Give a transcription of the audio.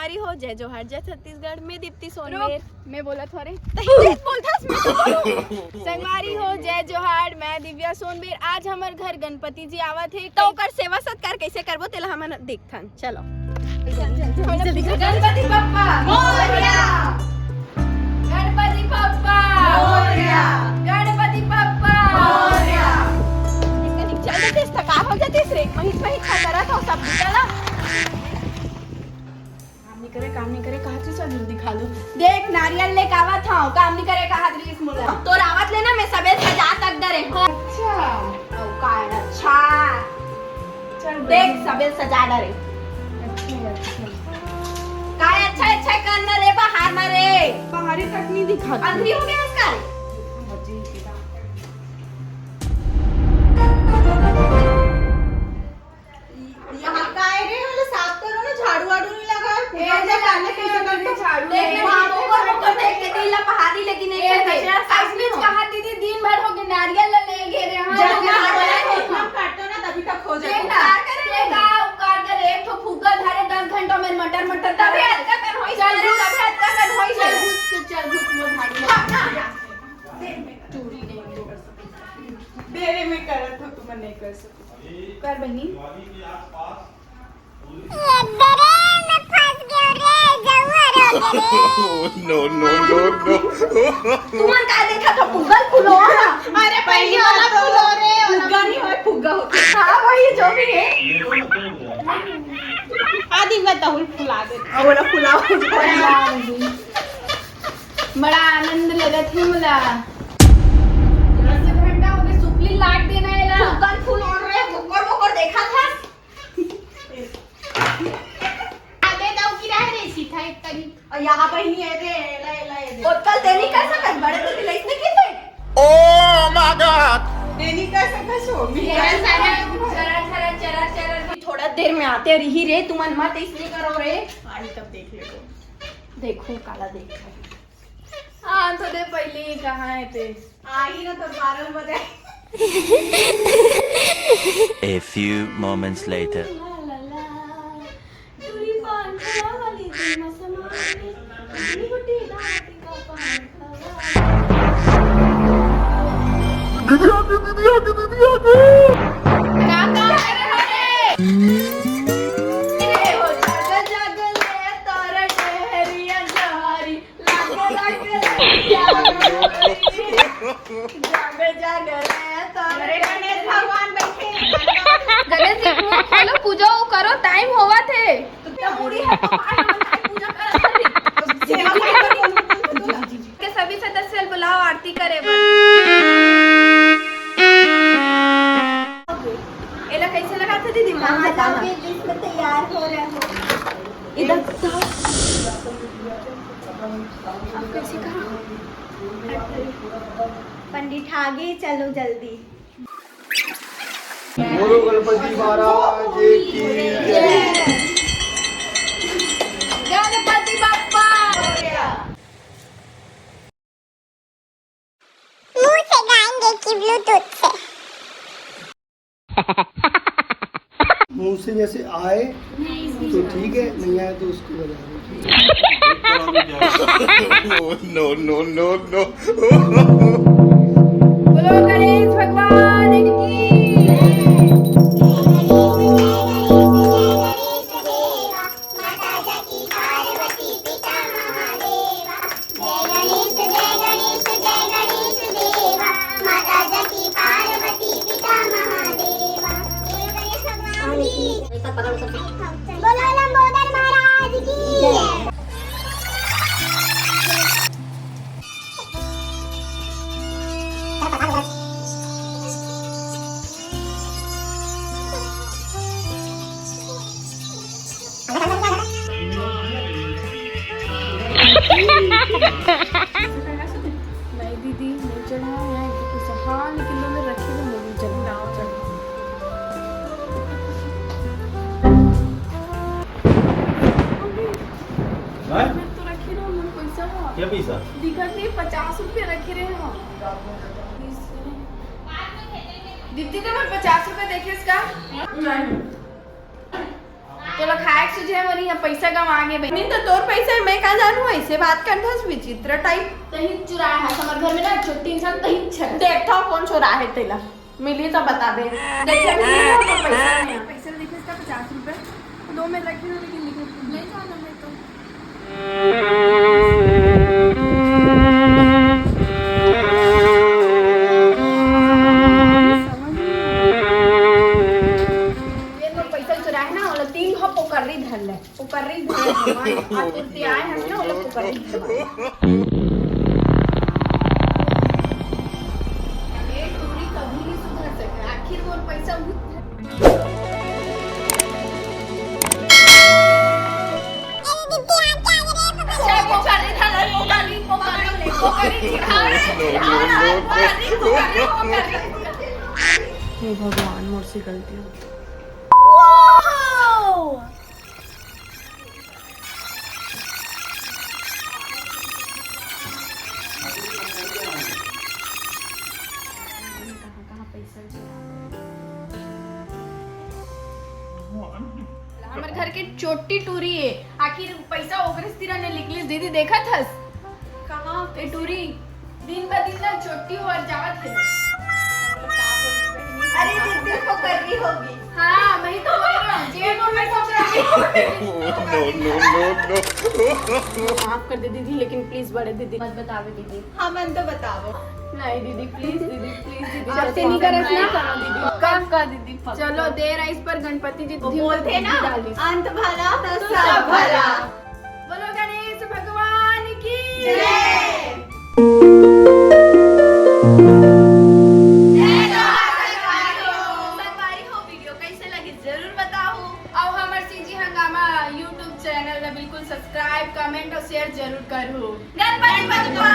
संगवारी हो जय जोहार जय छत्तीसगढ़ में दीप्ति सोनमेर मैं बोला थोड़े संगवारी हो जय जोहार मैं दिव्या सोनमेर। आज हमार घर गणपति जी आवत है तो ओकर सेवा सत्कार कैसे करबो तेला हमन देखथन। चलो गणपति बप्पा मोरया, गणपति बप्पा मोरया, गणपति बप्पा मोरया। इतनी चल देते थका हो जाती रे महित खतरा तो सब चला काम नहीं करे कहा चीज जल्दी खा लो। देख नारियल ले कावा था काम नहीं करे कहा रीस मुला तो रावत लेना मैं सबे सजा तक डरे। अच्छा ओ काय अच्छा चल देख सबे सजा डरे। अच्छा काय अच्छा करना रे बाहर ना रे बाहरी तक नहीं दिखा अंधेरी हो गया उसका। यहाँ काय रे वाला साफ करो ना झाड़ू वाड़ू नहीं लगा लेकिन दिन भर हो गए नारियल ले घेरे काटो ना तभी तक हो जाएगा एक तो फुग्गा धारे 10 घंटों में मटर तभी हल्का कर होई चल तभी हल्का कर होई चल घुस में झाड़ी चूड़ी नहीं कर सकती मेरे में करत हो तुम नहीं कर सकती कर बहनी No. तुमन का देखा तो फुग्गा फुलो ना अरे पहली वाला फुलो रे फुग्गा नहीं होय फुग्गा होता हां वही जो भी है आदि बताओ फुला दे और फुलाओ बड़ा आनंद लगत है मला घंटा हो गए सुपली लाट देना है ला फुग्गा फुल और रे बोकर देखा था यहाँ पर नहीं है रे कल देनी कर सकत बड़े तो दिलाई नहीं की थे Oh my God! देनी कर सकत सो चरा थोड़ा देर में आते रही रे तुम मत इसलिए करो रे आई तब देख ले देखो काला देख हां तो दे पहले कहां है ते आई ना तो 12 बजे। A few moments later. पूजा करो टाइम होवा थे के सभी सदस्य बुलाओ आरती करे एला कैसे लगा था दीदी इसमें तैयार हो रहा हो इधर कैसे कहा पंडित आगे चलो जल्दी। बोलो गणपति महाराज की जय। गणपति बप्पा मुंह से गाएंगे कि ब्लूटूथ से मुंह से जैसे आए तो ठीक है नहीं आए तो उसको बजा No. बोलो गणेश भगवान की बोलो लंबोदर महाराज की नहीं दीदी नहीं चढ़ा है हाँ लेकिन मैंने रखे तो नहीं चढ़ा मैं तो रखे रहो मैं पैसा क्या पैसा दिखत नहीं 50 रुपये रखे रहे हो दीदी तो मैं 50 रुपये देखे इसका चलो खाए है वरी अब पैसा कमा के नहीं तो तोर पैसा मैं कहाँ जानू ऐसे बात करता है विचित्र टाइप तही चुराया है हमारे घर में ना छोटी इंसान तही छक देखता कौन चुरा है तेला मिली तो बता दे देखे तो पैसा नहीं पैसा लिखे इसका 50 रुपए 2 में रखी हुई लेकिन लिखे ले जाना मैं तो पोकरी धर ले पोकरी धर आते आए हैं ना वो लोग पोकरी धर ये टूरी कभी नहीं सुधर सके आखिर वो पैसा हे भगवान मुझसे गलती हो हमारे घर के छोटी टूरी है आखिर पैसा ओकरे तिरा ने निकली दीदी देखा थस कहाँ पे टूरी दिन ब दिन ना छोटी हो और जावत है अरे दीदी को कर रही होगी हाँ मैं तो बोल रहा हूँ जेब में सोच रही माफ कर दे दीदी लेकिन प्लीज बड़े दीदी मत बतावे दीदी हाँ मन तो बताओ नहीं दीदी प्लीज दीदी आपसे नहीं करस ना करो दीदी कब का दीदी चलो देर आई इस पर गणपति जी बोलते ना अंत भला तो सब भला बोलो गणेश भगवान की जय YouTube चैनल बिल्कुल सब्सक्राइब कमेंट और शेयर जरूर करो गणपति बप्पा